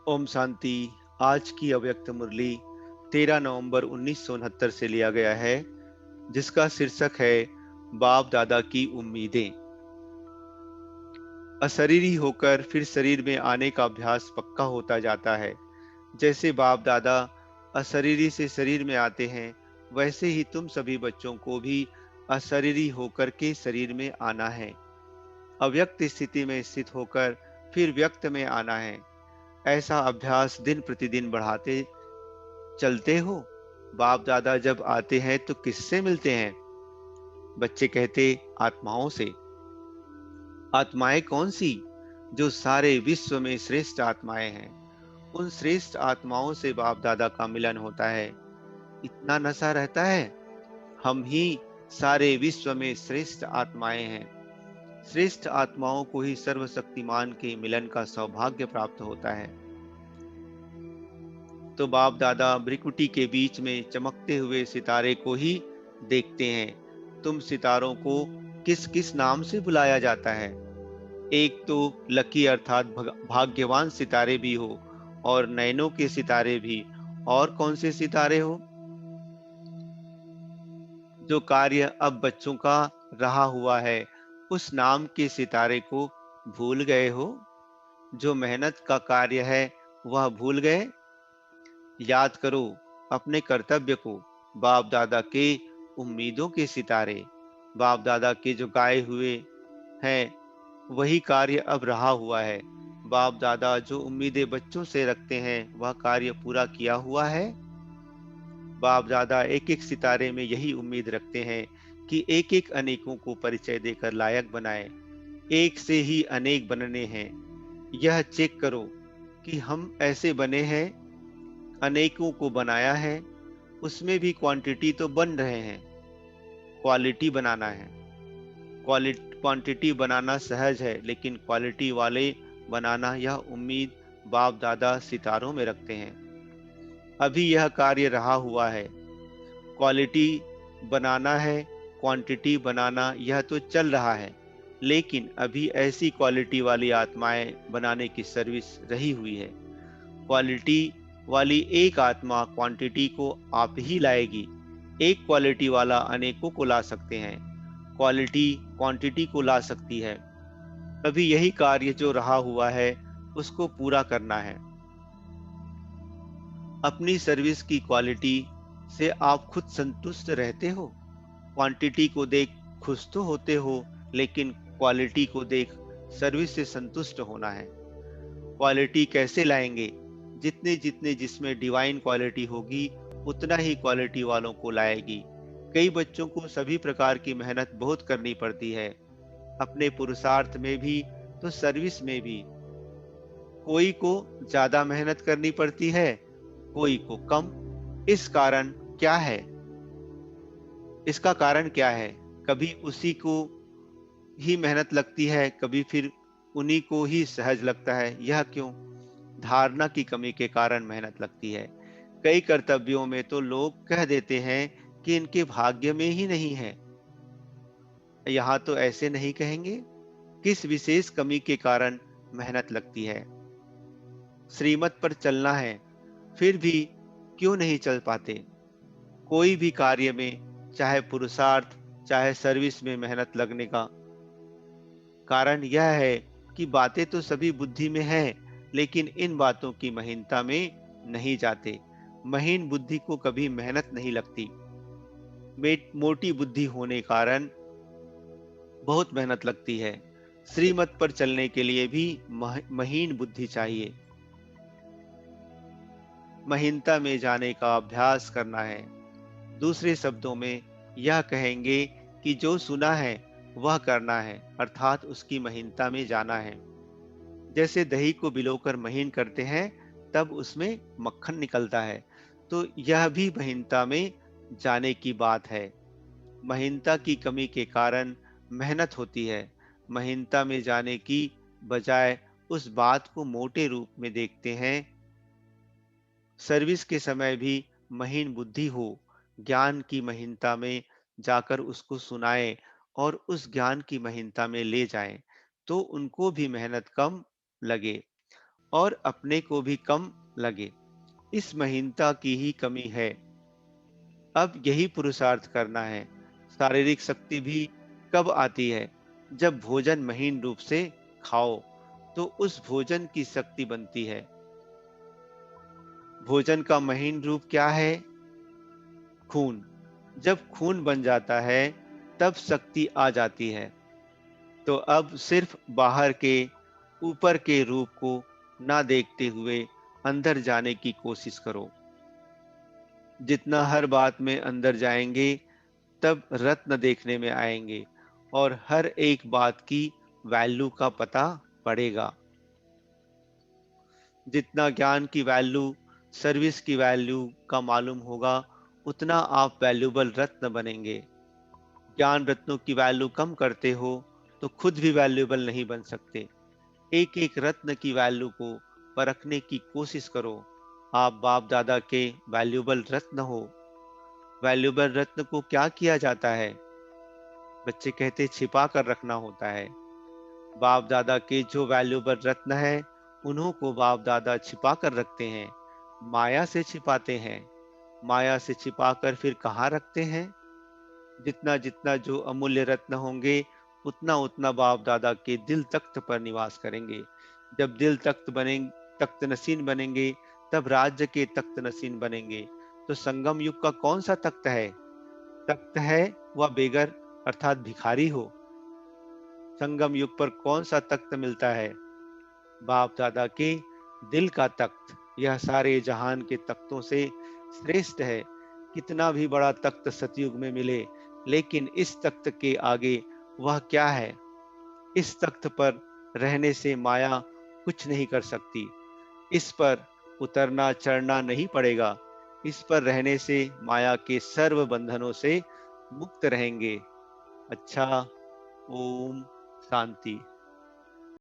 ओम शांति। आज की अव्यक्त मुरली 13 नवंबर 1969 से लिया गया है, जिसका शीर्षक है बाप दादा की उम्मीदें। अशरीरी होकर फिर शरीर में आने का अभ्यास पक्का होता जाता है। जैसे बाप दादा अशरीरी से शरीर में आते हैं, वैसे ही तुम सभी बच्चों को भी अशरीरी होकर के शरीर में आना है। अव्यक्त स्थिति में स्थित होकर फिर व्यक्त में आना है। ऐसा अभ्यास दिन प्रतिदिन बढ़ाते चलते हो। बाप दादा जब आते हैं तो किससे मिलते हैं? बच्चे कहते, आत्माओं से। आत्माएं कौन सी? जो सारे विश्व में श्रेष्ठ आत्माएं हैं। उन श्रेष्ठ आत्माओं से बाप दादा का मिलन होता है। इतना नशा रहता है। हम ही सारे विश्व में श्रेष्ठ आत्माएं हैं। श्रेष्ठ आत्माओं को ही सर्वशक्तिमान के मिलन का सौभाग्य प्राप्त होता है। तो बाप दादा भ्रिकुटी के बीच में चमकते हुए सितारे को ही देखते हैं। तुम सितारों को किस किस नाम से बुलाया जाता है? एक तो लकी अर्थात भाग्यवान सितारे भी हो, और नैनों के सितारे भी। और कौन से सितारे हो? जो कार्य अब बच्चों का रहा हुआ है, उस नाम के सितारे को भूल गए हो? जो मेहनत का कार्य है, वह भूल गए? याद करो अपने कर्तव्य को। बाप दादा के उम्मीदों के सितारे, बाप दादा के जो गाए हुए हैं, वही कार्य अब रहा हुआ है। बाप दादा जो उम्मीदें बच्चों से रखते हैं, वह कार्य पूरा किया हुआ है। बाप दादा एक एक सितारे में यही उम्मीद रखते हैं कि एक एक अनेकों को परिचय देकर लायक बनाए। एक से ही अनेक बनने हैं। यह चेक करो कि हम ऐसे बने हैं। अनेकों को बनाया है, उसमें भी क्वांटिटी तो बन रहे हैं, क्वालिटी बनाना है। क्वांटिटी बनाना सहज है, लेकिन क्वालिटी वाले बनाना, यह उम्मीद बाप दादा सितारों में रखते हैं। अभी यह कार्य रहा हुआ है। क्वालिटी बनाना है, क्वांटिटी बनाना, यह तो चल रहा है। लेकिन अभी ऐसी क्वालिटी वाली आत्माएं बनाने की सर्विस रही हुई है। क्वालिटी वाली एक आत्मा क्वांटिटी को आप ही लाएगी। एक क्वालिटी वाला अनेकों को ला सकते हैं। क्वालिटी क्वांटिटी को ला सकती है। अभी यही कार्य जो रहा हुआ है, उसको पूरा करना है। अपनी सर्विस की क्वालिटी से आप खुद संतुष्ट रहते हो? क्वांटिटी को देख खुश तो होते हो, लेकिन क्वालिटी को देख सर्विस से संतुष्ट होना है। क्वालिटी कैसे लाएंगे? जितने जितने जिसमें डिवाइन क्वालिटी होगी, उतना ही क्वालिटी वालों को लाएगी। कई बच्चों को सभी प्रकार की मेहनत बहुत करनी पड़ती है, अपने पुरुषार्थ में भी तो सर्विस में भी। कोई को ज्यादा मेहनत करनी पड़ती है, कोई को कम। इस कारण क्या है? इसका कारण क्या है? कभी उसी को ही मेहनत लगती है, कभी फिर उन्हीं को ही सहज लगता है। यह क्यों? धारणा की कमी के कारण मेहनत लगती है। कई कर्तव्यों में तो लोग कह देते हैं कि इनके भाग्य में ही नहीं है। यहाँ तो ऐसे नहीं कहेंगे। किस विशेष कमी के कारण मेहनत लगती है? श्रीमत पर चलना है, फिर भी क्यों नहीं चल पाते? कोई भी कार्य में, चाहे पुरुषार्थ चाहे सर्विस में, मेहनत लगने का कारण यह है कि बातें तो सभी बुद्धि में है, लेकिन इन बातों की महीनता में नहीं जाते। महीन बुद्धि को कभी मेहनत नहीं लगती। मोटी बुद्धि होने कारण बहुत मेहनत लगती है। श्रीमत पर चलने के लिए भी महीन बुद्धि चाहिए। महीनता में जाने का अभ्यास करना है। दूसरे शब्दों में यह कहेंगे कि जो सुना है वह करना है, अर्थात उसकी महीनता में जाना है। जैसे दही को भिगोकर महीन करते हैं, तब उसमें मक्खन निकलता है। तो यह भी महीनता में जाने की बात है। महीनता की कमी के कारण मेहनत होती है। महीनता में जाने की बजाय उस बात को मोटे रूप में देखते हैं। सर्विस के समय भी महीन बुद्धि हो, ज्ञान की महीनता में जाकर उसको सुनाए और उस ज्ञान की महीनता में ले जाएं, तो उनको भी मेहनत कम लगे। और अपने को भी कम लगे। इस महीनता की ही कमी है। अब यही पुरुषार्थ करना है। शारीरिक शक्ति भी कब आती है? जब भोजन महीन रूप से खाओ, तो उस भोजन की शक्ति बनती है। भोजन का महीन रूप क्या है? खून। जब खून बन जाता है, तब शक्ति आ जाती है। तो अब सिर्फ बाहर के, ऊपर के रूप को ना देखते हुए अंदर जाने की कोशिश करो। जितना हर बात में अंदर जाएंगे, तब रत्न देखने में आएंगे और हर एक बात की वैल्यू का पता पड़ेगा। जितना ज्ञान की वैल्यू, सर्विस की वैल्यू का मालूम होगा, उतना आप वैल्यूबल रत्न बनेंगे। ज्ञान रत्नों की वैल्यू कम करते हो, तो खुद भी वैल्यूबल नहीं बन सकते। एक एक रत्न की वैल्यू को परखने की कोशिश करो। आप बाप दादा के वैल्यूबल रत्न हो। वैल्यूबल रत्न को क्या किया जाता है? बच्चे कहते छिपा कर रखना होता है। बाप दादा के जो वैल्यूबल रत्न है, उन्हों को बाप दादा छिपा कर रखते हैं। माया से छिपाते हैं। माया से छिपाकर फिर कहाँ रखते हैं? जितना जितना जो अमूल्य रत्न होंगे, उतना उतना बाप दादा के दिल तख्त पर निवास करेंगे। जब दिल तख्त नसीन बनेंगे, तब राज्य के तख्त नसीन बनेंगे। तो संगम युग का कौन सा तख्त है? तख्त है वह बेगर अर्थात भिखारी हो। संगम युग पर कौन सा तख्त मिलता है? बाप दादा के दिल का तख्त। यह सारे जहान के तख्तों से श्रेष्ठ है। कितना भी बड़ा तख्त सतयुग में मिले, लेकिन इस तख्त के आगे वह क्या है? इस तख्त पर रहने से माया कुछ नहीं कर सकती। इस पर उतरना चढ़ना नहीं पड़ेगा। इस पर रहने से माया के सर्व बंधनों से मुक्त रहेंगे। अच्छा, ओम शांति।